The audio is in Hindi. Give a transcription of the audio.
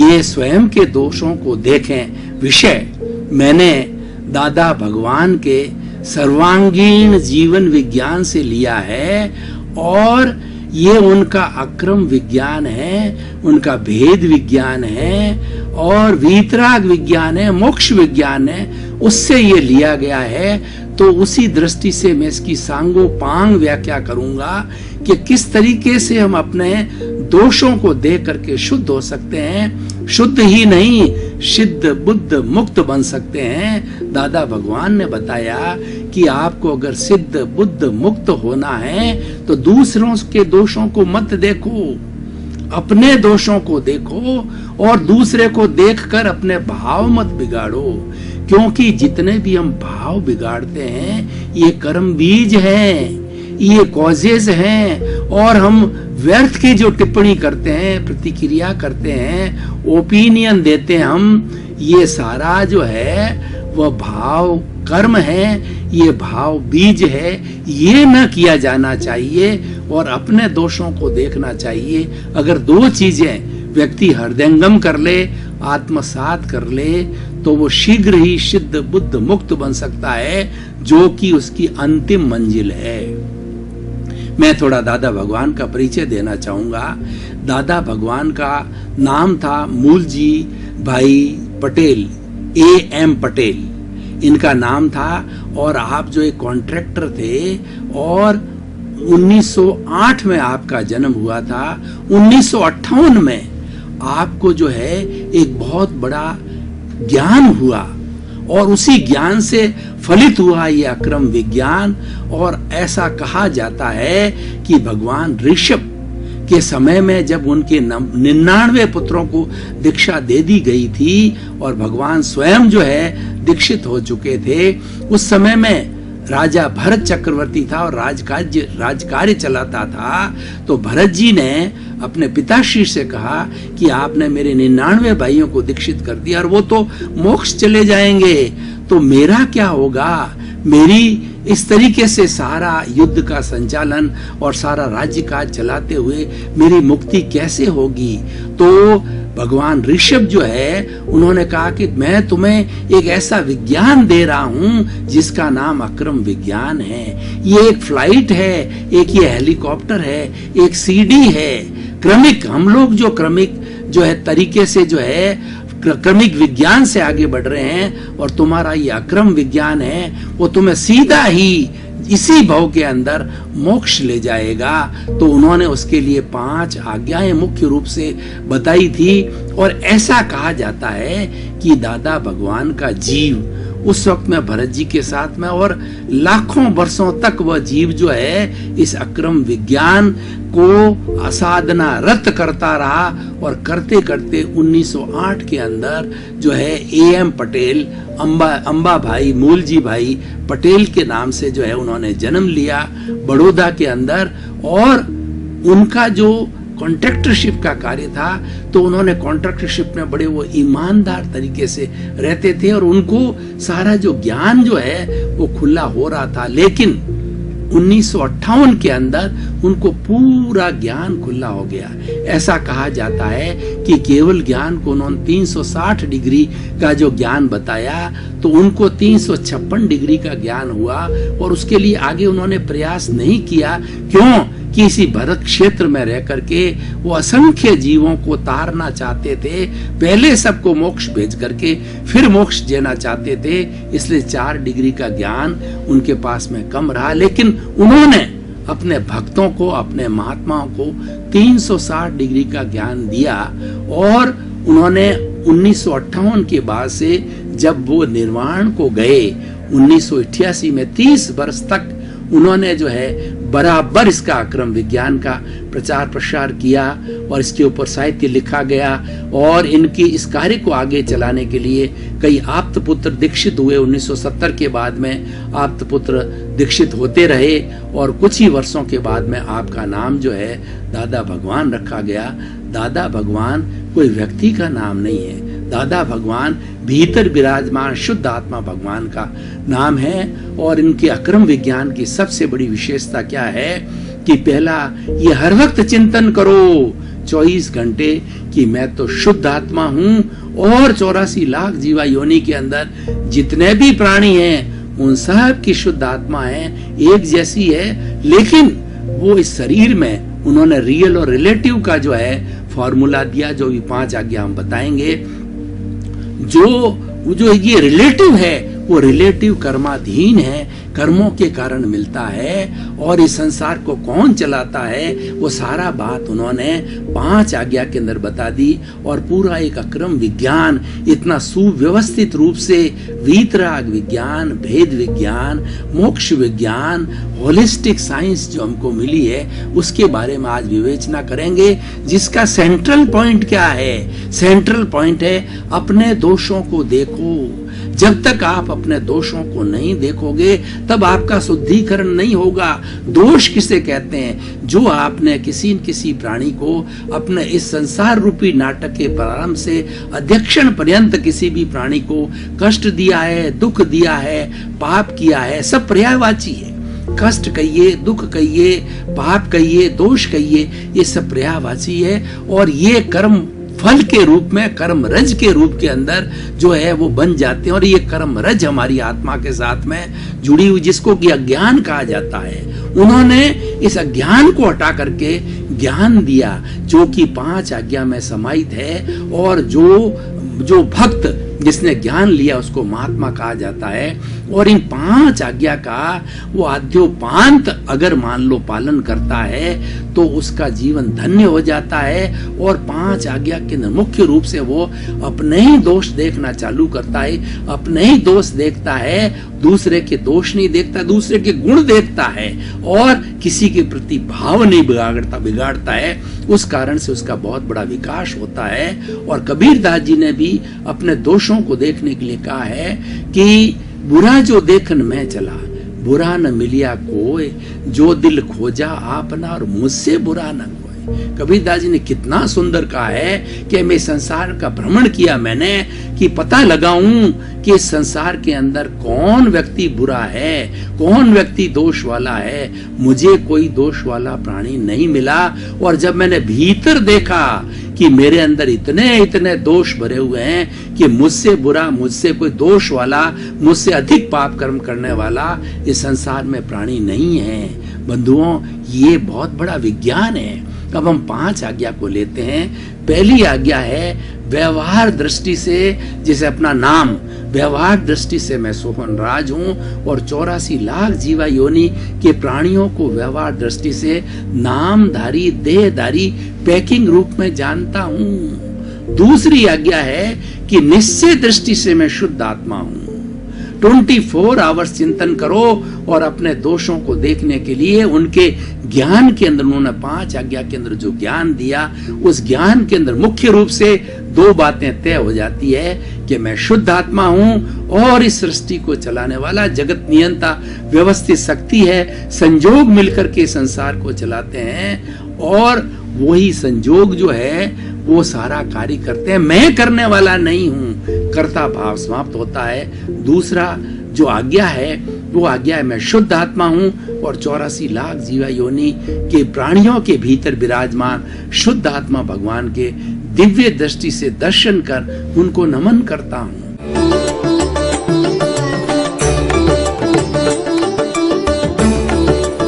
ये स्वयं के दोषों को देखें विषय मैंने दादा भगवान के सर्वांगीण जीवन विज्ञान से लिया है, और ये उनका अक्रम विज्ञान है, उनका भेद विज्ञान है, और वीतराग विज्ञान है, मोक्ष विज्ञान है, उससे ये लिया गया है। तो उसी दृष्टि से मैं इसकी सांगोपांग व्याख्या करूंगा कि किस तरीके से हम अपने दोषों को देख करके शुद्ध हो सकते हैं। शुद्ध ही नहीं, सिद्ध बुद्ध मुक्त बन सकते हैं। दादा भगवान ने बताया कि आपको अगर सिद्ध बुद्ध मुक्त होना है तो दूसरों के दोषों को मत देखो, अपने दोषों को देखो, और दूसरे को देखकर अपने भाव मत बिगाड़ो, क्योंकि जितने भी हम भाव बिगाड़ते हैं ये कर्म बीज हैं, ये कॉजेज हैं, और हम व्यर्थ की जो टिप्पणी करते हैं, प्रतिक्रिया करते हैं, ओपिनियन देते हैं हम, ये सारा जो है वह भाव कर्म है, ये भाव बीज है। ये न किया जाना चाहिए और अपने दोषों को देखना चाहिए। अगर दो चीजें व्यक्ति हृदयंगम कर ले, आत्मसात कर ले, तो वो शीघ्र ही सिद्ध बुद्ध मुक्त बन सकता है, जो कि उसकी अंतिम मंजिल है। मैं थोड़ा दादा भगवान का परिचय देना चाहूंगा। दादा भगवान का नाम था मूलजी भाई पटेल, A.M. पटेल इनका नाम था, और आप जो एक कॉन्ट्रैक्टर थे, और 1908 में आपका जन्म हुआ था। 1958 में आपको जो है एक बहुत बड़ा ज्ञान हुआ, और उसी ज्ञान से फलित हुआ ये अक्रम विज्ञान। और ऐसा कहा जाता है कि भगवान ऋषभ के समय में जब उनके 99 पुत्रों को दीक्षा दे दी गई थी, और भगवान स्वयं जो है दीक्षित हो चुके थे, उस समय में राजा भरत चक्रवर्ती था और राजकार्य चलाता था। तो भरत जी ने अपने पिताश्री से कहा कि आपने मेरे 99 भाइयों को दीक्षित कर दिया और वो तो मोक्ष चले जाएंगे, तो मेरा क्या होगा? मेरी इस तरीके से सारा युद्ध का संचालन और सारा राज्य काज चलाते हुए मेरी मुक्ति कैसे होगी? तो भगवान ऋषभ जो है उन्होंने कहा कि मैं तुम्हें एक ऐसा विज्ञान दे रहा हूं जिसका नाम अक्रम विज्ञान है। ये एक फ्लाइट है, एक ये हेलीकॉप्टर है, एक सीडी है। क्रमिक, हम लोग जो क्रमिक जो है तरीके से जो है क्रमिक विज्ञान से आगे बढ़ रहे हैं, और तुम्हारा ये अक्रम विज्ञान है वो तुम्हें सीधा ही इसी भव के अंदर मोक्ष ले जाएगा। तो उन्होंने उसके लिए 5 आज्ञाएं मुख्य रूप से बताई थी। और ऐसा कहा जाता है कि दादा भगवान का जीव उस वक्त में भरत जी के साथ में, और लाखों वर्षों तक वह जीव जो है इस अक्रम विज्ञान को असाधना रत करता रहा, और करते करते 1908 के अंदर जो है A.M. पटेल, अंबा भाई, मूलजी भाई पटेल के नाम से जो है उन्होंने जन्म लिया बड़ौदा के अंदर। और उनका जो कॉन्ट्रैक्टरशिप का कार्य था, तो उन्होंने कॉन्ट्रैक्टरशिप में बड़े वो ईमानदार तरीके से रहते थे, और उनको सारा जो ज्ञान जो है वो खुला हो रहा था। लेकिन 1958 के अंदर उनको पूरा ज्ञान खुला हो गया। ऐसा कहा जाता है कि केवल ज्ञान को उन्होंने 360 डिग्री का जो ज्ञान बताया, तो उनको 356 डिग्री का ज्ञान हुआ, और उसके लिए आगे उन्होंने प्रयास नहीं किया। क्यों? कि इसी भरत क्षेत्र में रह करके वो असंख्य जीवों को तारना चाहते थे, पहले सबको मोक्ष भेज करके फिर मोक्ष देना चाहते थे, इसलिए 4 डिग्री का ज्ञान उनके पास में कम रहा। लेकिन उन्होंने अपने भक्तों को, अपने महात्माओं को 360 डिग्री का ज्ञान दिया। और उन्होंने 1958 के बाद से जब वो निर्वाण को गए 1988 में 30 वर्ष तक उन्होंने जो है बराबर इसका अक्रम विज्ञान का प्रचार प्रसार किया, और इसके ऊपर साहित्य लिखा गया, और इनके इस कार्य को आगे चलाने के लिए कई आप्त पुत्र दीक्षित हुए। 1970 के बाद में आप्त पुत्र दीक्षित होते रहे, और कुछ ही वर्षों के बाद में आपका नाम जो है दादा भगवान रखा गया। दादा भगवान कोई व्यक्ति का नाम नहीं है, दादा भगवान भीतर विराजमान शुद्ध आत्मा भगवान का नाम है। और इनके अक्रम विज्ञान की सबसे बड़ी विशेषता क्या है कि पहला, ये हर वक्त चिंतन करो, 24 घंटे कि मैं तो शुद्ध आत्मा हूं और 84 लाख जीवा योनि के अंदर जितने भी प्राणी हैं उन सब की शुद्ध आत्मा है, एक जैसी है। लेकिन वो इस शरीर में उन्होंने रियल और रिलेटिव का जो है फॉर्मूला दिया, जो भी 5 आज्ञा हम बताएंगे। जो ये रिलेटिव है वो रिलेटिव कर्माधीन है, कर्मों के कारण मिलता है। और इस संसार को कौन चलाता है वो सारा बात उन्होंने 5 आज्ञा के अंदर बता दी। और पूरा एक अक्रम विज्ञान इतना सुव्यवस्थित रूप से वीतराग विज्ञान, भेद विज्ञान, मोक्ष विज्ञान, होलिस्टिक साइंस जो हमको मिली है उसके बारे में आज विवेचना करेंगे। जिसका सेंट्रल पॉइंट क्या है? सेंट्रल पॉइंट है अपने दोषों को देखो। जब तक आप अपने दोषों को नहीं देखोगे तब आपका शुद्धिकरण नहीं होगा। दोष किसे कहते हैं? जो आपने किसी न किसी प्राणी को अपने इस संसार रूपी नाटक के प्रारंभ से अध्यक्षण पर्यंत किसी भी प्राणी को कष्ट दिया है, दुख दिया है, पाप किया है, सब पर्यायवाची है। कष्ट कहिए, दुख कहिए, पाप कहिए, दोष कहिए, ये सब पर्यायवाची है। और ये कर्म फल के रूप में, कर्म रज के रूप के अंदर जो है वो बन जाते हैं। और ये कर्म रज हमारी आत्मा के साथ में जुड़ी हुई, जिसको कि अज्ञान कहा जाता है। उन्होंने इस अज्ञान को हटा करके ज्ञान दिया जो कि 5 आज्ञा में समाहित है। और जो भक्त जिसने ज्ञान लिया उसको महात्मा कहा जाता है। और इन 5 आज्ञा का वो आद्योपांत अगर मान लो पालन करता है तो उसका जीवन धन्य हो जाता है। और 5 आज्ञा के मुख्य रूप से वो अपने ही दोष देखना चालू करता है, अपने ही दोष देखता है, दूसरे के दोष नहीं देखता, दूसरे के गुण देखता है और किसी के प्रति भाव नहीं बिगाड़ता है। उस कारण से उसका बहुत बड़ा विकास होता है। और कबीरदास जी ने भी अपने दोषों को देखने के लिए कहा है कि बुरा जो देखन मैं चला, बुरा न मिलिया कोई, जो दिल खोजा आपना और मुझसे बुरा न कोई। कबीरदास जी ने कितना सुंदर कहा है कि मैं संसार का भ्रमण किया मैंने कि पता लगाऊं कि इस संसार के अंदर कौन व्यक्ति बुरा है, कौन व्यक्ति दोष वाला है। मुझे कोई दोष वाला प्राणी नहीं मिला। और जब मैंने भीतर देखा कि मेरे अंदर इतने दोष भरे हुए हैं कि मुझसे बुरा, मुझसे कोई दोष वाला, मुझसे अधिक पाप कर्म करने वाला इस संसार में प्राणी नहीं है। बंधुओं, ये बहुत बड़ा विज्ञान है। अब हम 5 आज्ञा को लेते हैं। पहली आज्ञा है व्यवहार दृष्टि से, जैसे अपना नाम, व्यवहार दृष्टि से मैं सोहन राज हूं और 84 लाख जीवा योनि के प्राणियों को व्यवहार दृष्टि से नामधारी, देहधारी, पैकिंग रूप में जानता हूं। दूसरी आज्ञा है कि निश्चय दृष्टि से मैं शुद्ध आत्मा हूं। 24 आवर्स चिंतन करो और अपने दोषों को देखने के लिए उनके ज्ञान के अंदर, उन्होंने 5 आज्ञा के अंदर जो ज्ञान दिया उस ज्ञान के अंदर मुख्य रूप से 2 बातें तय हो जाती है कि मैं शुद्ध आत्मा हूं और इस सृष्टि को चलाने वाला जगत नियंता व्यवस्थित शक्ति है। संजोग मिलकर के संसार को चलाते हैं और वही संजोग जो है वो सारा कार्य करते हैं। मैं करने वाला नहीं हूं, कर्ता भाव समाप्त होता है। दूसरा जो आज्ञा है वो आज्ञा है मैं शुद्ध आत्मा हूं और 84 लाख जीवा योनि के प्राणियों के भीतर विराजमान शुद्ध आत्मा भगवान के दिव्य दृष्टि से दर्शन कर उनको नमन करता हूं।